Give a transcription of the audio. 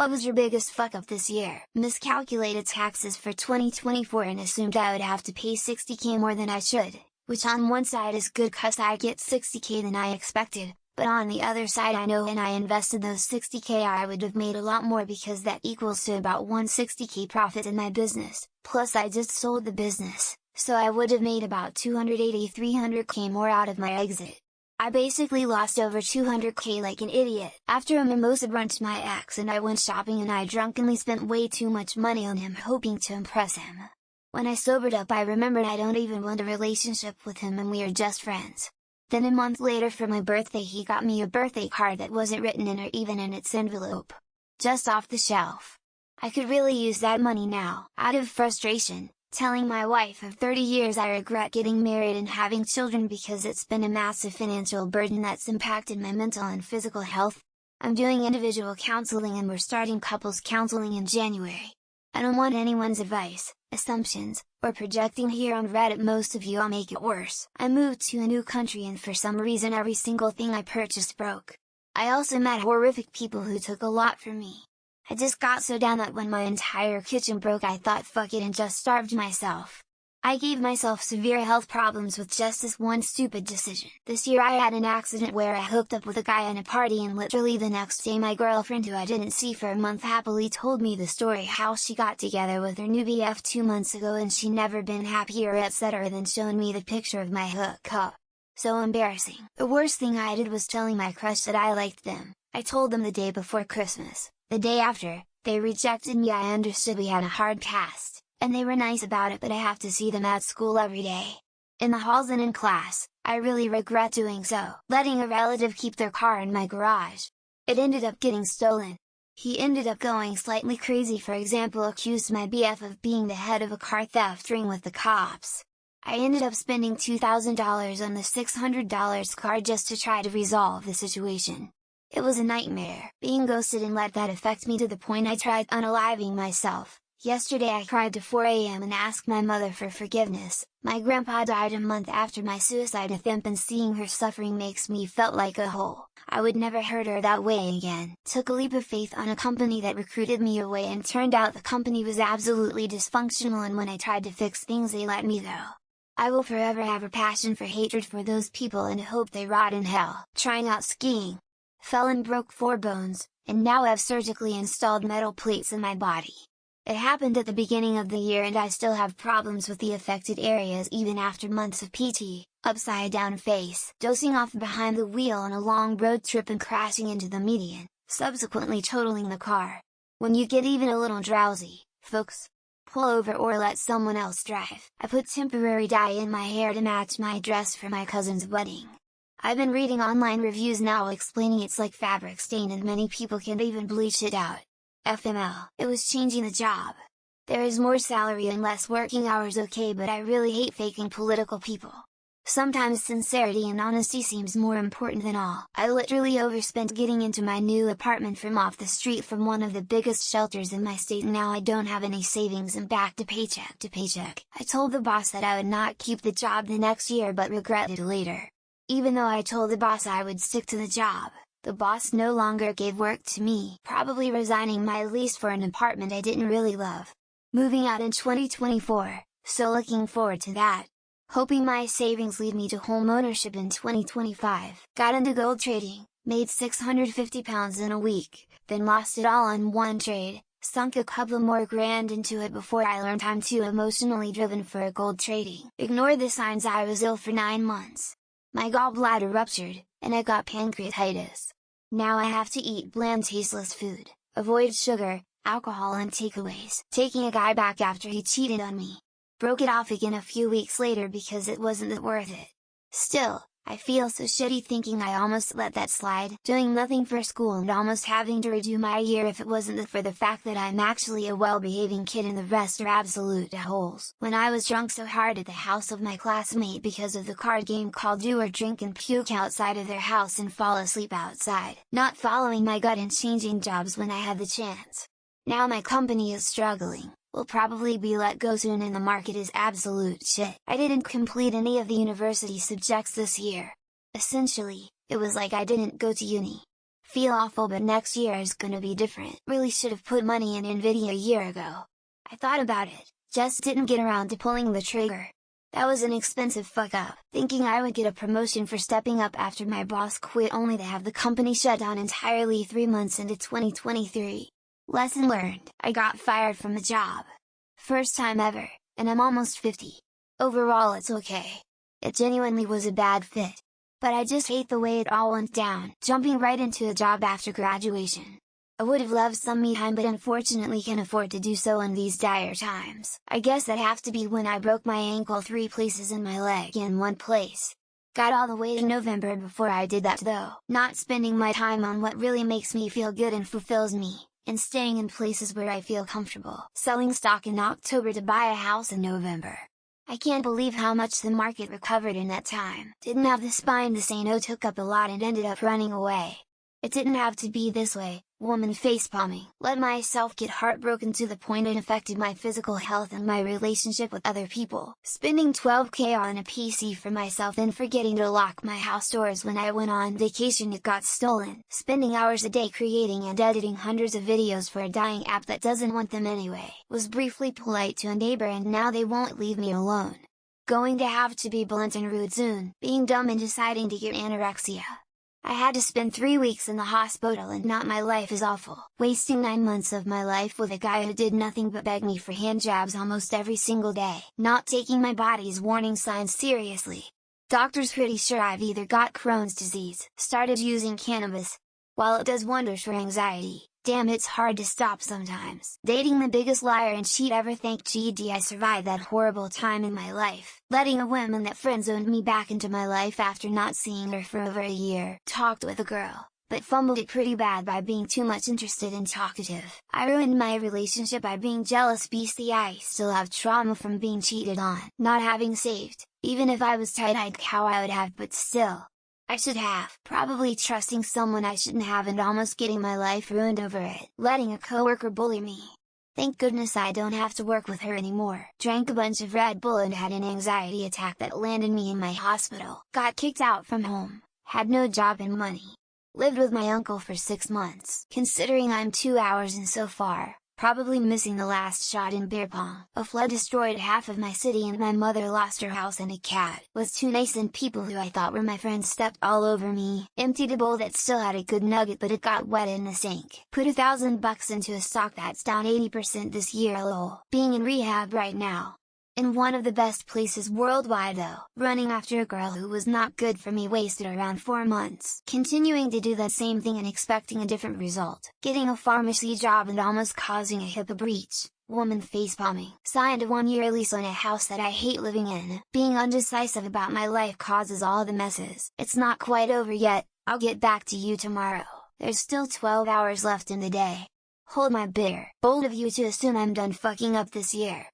What was your biggest fuck up this year? Miscalculated taxes for 2024 and assumed I would have to pay 60k more than I should, which on one side is good cause I get 60k than I expected, but on the other side I know when I invested those 60k I would have made a lot more because that equals to about 160k profit in my business, plus I just sold the business, so I would have made about 280-300k more out of my exit. I basically lost over 200k like an idiot. After a mimosa brunch to my ex and I went shopping and I drunkenly spent way too much money on him hoping to impress him. When I sobered up I remembered I don't even want a relationship with him and we are just friends. Then a month later for my birthday he got me a birthday card that wasn't written in or even in its envelope. Just off the shelf. I could really use that money now. Out of frustration, telling my wife of 30 years I regret getting married and having children because it's been a massive financial burden that's impacted my mental and physical health. I'm doing individual counseling and we're starting couples counseling in January. I don't want anyone's advice, assumptions, or projecting here on Reddit. Most of you will make it worse. I moved to a new country and for some reason every single thing I purchased broke. I also met horrific people who took a lot from me. I just got so down that when my entire kitchen broke I thought fuck it and just starved myself. I gave myself severe health problems with just this one stupid decision. This year I had an accident where I hooked up with a guy in a party and literally the next day my girlfriend who I didn't see for a month happily told me the story how she got together with her new BF 2 months ago and she never been happier etc. than showing me the picture of my hookup. So embarrassing. The worst thing I did was telling my crush that I liked them. I told them the day before Christmas. The day after, they rejected me. I understood we had a hard past, and they were nice about it but I have to see them at school every day. In the halls and in class, I really regret doing so. Letting a relative keep their car in my garage. It ended up getting stolen. He ended up going slightly crazy, for example accused my BF of being the head of a car theft ring with the cops. I ended up spending $2,000 on the $600 car just to try to resolve the situation. It was a nightmare. Being ghosted and let that affect me to the point I tried unaliving myself. Yesterday I cried to 4 a.m. and asked my mother for forgiveness. My grandpa died a month after my suicide attempt and seeing her suffering makes me felt like a hole. I would never hurt her that way again. Took a leap of faith on a company that recruited me away and turned out the company was absolutely dysfunctional and when I tried to fix things they let me go. I will forever have a passion for hatred for those people and hope they rot in hell. Trying out skiing. Fell and broke 4 bones, and now have surgically installed metal plates in my body. It happened at the beginning of the year and I still have problems with the affected areas even after months of PT, upside down face, dosing off behind the wheel on a long road trip and crashing into the median, subsequently totaling the car. When you get even a little drowsy, folks, pull over or let someone else drive. I put temporary dye in my hair to match my dress for my cousin's wedding. I've been reading online reviews now explaining it's like fabric stain and many people can't even bleach it out. FML. It was changing the job. There is more salary and less working hours okay but I really hate faking political people. Sometimes sincerity and honesty seems more important than all. I literally overspent getting into my new apartment from off the street from one of the biggest shelters in my state and now I don't have any savings and back to paycheck to paycheck. I told the boss that I would not keep the job the next year but regretted it later. Even though I told the boss I would stick to the job, the boss no longer gave work to me, probably resigning my lease for an apartment I didn't really love. Moving out in 2024, so looking forward to that. Hoping my savings lead me to home ownership in 2025. Got into gold trading, made £650 in a week, then lost it all on one trade, sunk a couple more grand into it before I learned I'm too emotionally driven for a gold trading. Ignore the signs. I was ill for 9 months. My gallbladder ruptured, and I got pancreatitis. Now I have to eat bland tasteless food, avoid sugar, alcohol and takeaways. Taking a guy back after he cheated on me. Broke it off again a few weeks later because it wasn't worth it. Still, I feel so shitty thinking I almost let that slide. Doing nothing for school and almost having to redo my year if it wasn't for the fact that I'm actually a well-behaving kid and the rest are absolute holes. When I was drunk so hard at the house of my classmate because of the card game called Do or Drink and puke outside of their house and fall asleep outside. Not following my gut and changing jobs when I had the chance. Now my company is struggling. Will probably be let go soon and the market is absolute shit. I didn't complete any of the university subjects this year. Essentially, it was like I didn't go to uni. Feel awful, but next year is gonna be different. Really should have put money in Nvidia a year ago. I thought about it, just didn't get around to pulling the trigger. That was an expensive fuck up, thinking I would get a promotion for stepping up after my boss quit only to have the company shut down entirely 3 months into 2023. Lesson learned, I got fired from the job. First time ever, and I'm almost 50. Overall it's okay. It genuinely was a bad fit. But I just hate the way it all went down, jumping right into a job after graduation. I would have loved some me time, but unfortunately can't afford to do so in these dire times. I guess that'd have to be when I broke my ankle 3 places in my leg in one place. Got all the way to November before I did that though. Not spending my time on what really makes me feel good and fulfills me, and staying in places where I feel comfortable. Selling stock in October to buy a house in November. I can't believe how much the market recovered in that time. Didn't have the spine to say no, took up a lot and ended up running away. It didn't have to be this way, woman facepalming. Let myself get heartbroken to the point it affected my physical health and my relationship with other people. Spending $12K on a PC for myself, then forgetting to lock my house doors when I went on vacation, it got stolen. Spending hours a day creating and editing hundreds of videos for a dying app that doesn't want them anyway. Was briefly polite to a neighbor and now they won't leave me alone. Going to have to be blunt and rude soon. Being dumb and deciding to get anorexia. I had to spend 3 weeks in the hospital and not my life is awful. Wasting 9 months of my life with a guy who did nothing but beg me for hand jobs almost every single day. Not taking my body's warning signs seriously. Doctor's pretty sure I've either got Crohn's disease. Started using cannabis. While it does wonders for anxiety, damn it's hard to stop sometimes. Dating the biggest liar and cheat ever, thank GD I survived that horrible time in my life. Letting a woman that friend-zoned me back into my life after not seeing her for over a year. Talked with a girl, but fumbled it pretty bad by being too much interested and talkative. I ruined my relationship by being jealous. BC I still have trauma from being cheated on. Not having saved, even if I was tight-eyed cow I would have, but still. I should have. Probably trusting someone I shouldn't have and almost getting my life ruined over it. Letting a coworker bully me. Thank goodness I don't have to work with her anymore. Drank a bunch of Red Bull and had an anxiety attack that landed me in my hospital. Got kicked out from home. Had no job and money. Lived with my uncle for 6 months. Considering I'm 2 hours in so far. Probably missing the last shot in beer pong. A flood destroyed half of my city and my mother lost her house and a cat. Was too nice and people who I thought were my friends stepped all over me. Emptied a bowl that still had a good nugget but it got wet in the sink. Put $1,000 into a stock that's down 80% this year lol. Being in rehab right now. In one of the best places worldwide though. Running after a girl who was not good for me, wasted around 4 months. Continuing to do that same thing and expecting a different result. Getting a pharmacy job and almost causing a HIPAA breach. Woman facepalming. Signed a 1-year lease on a house that I hate living in. Being undecisive about my life causes all the messes. It's not quite over yet, I'll get back to you tomorrow. There's still 12 hours left in the day. Hold my beer. Bold of you to assume I'm done fucking up this year.